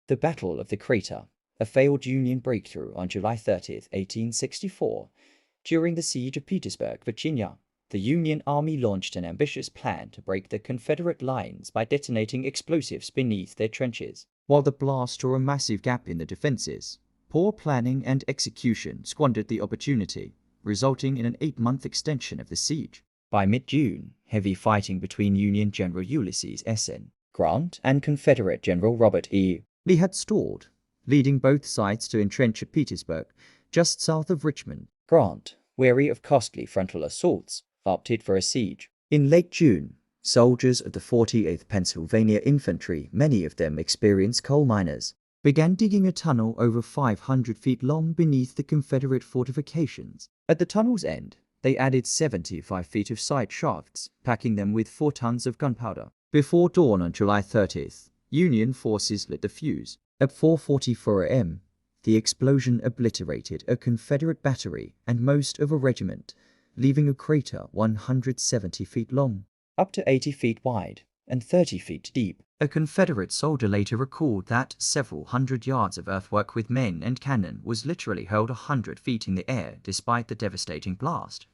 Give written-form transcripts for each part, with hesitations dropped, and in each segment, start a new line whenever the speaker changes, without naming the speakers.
The Battle of the Crater, a failed Union breakthrough on July 30, 1864. During the siege of Petersburg, Virginia, the Union Army launched an ambitious plan to break the Confederate lines by detonating explosives beneath their trenches. While the blast tore a massive gap in the defenses, poor planning and execution squandered the opportunity, resulting in an 8-month extension of the siege. By mid-June, heavy fighting between Union General Ulysses S. Grant and Confederate General Robert E. Lee had stalled, leading both sides to entrench at Petersburg, just south of Richmond. Grant, wary of costly frontal assaults, opted for a siege. In late June, soldiers of the 48th Pennsylvania Infantry, many of them experienced coal miners, began digging a tunnel over 500 feet long beneath the Confederate fortifications. At the tunnel's end, they added 75 feet of side shafts, packing them with 4 tons of gunpowder. Before dawn on July 30th, Union forces lit the fuse. At 4:44 a.m., the explosion obliterated a Confederate battery and most of a regiment, leaving a crater 170 feet long, up to 80 feet wide, and 30 feet deep. A Confederate soldier later recalled that several hundred yards of earthwork with men and cannon was literally hurled 100 feet in the air despite the devastating blast.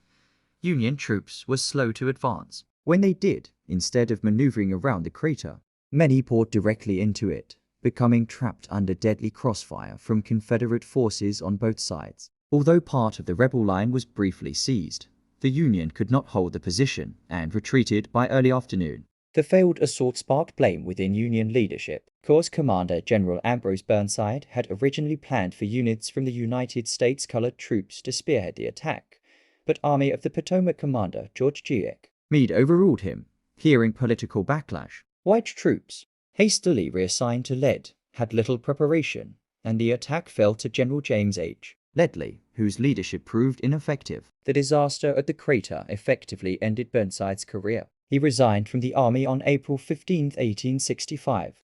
Union troops were slow to advance. When they did, instead of maneuvering around the crater, many poured directly into it, becoming trapped under deadly crossfire from Confederate forces on both sides. Although part of the rebel line was briefly seized, the Union could not hold the position and retreated by early afternoon. The failed assault sparked blame within Union leadership. Corps Commander General Ambrose Burnside had originally planned for units from the United States colored troops to spearhead the attack, but Army of the Potomac Commander George G. Meade overruled him, fearing political backlash. White troops, hastily reassigned to Lead, had little preparation, and the attack fell to General James H. Ledlie, whose leadership proved ineffective. The disaster at the crater effectively ended Burnside's career. He resigned from the army on April 15, 1865,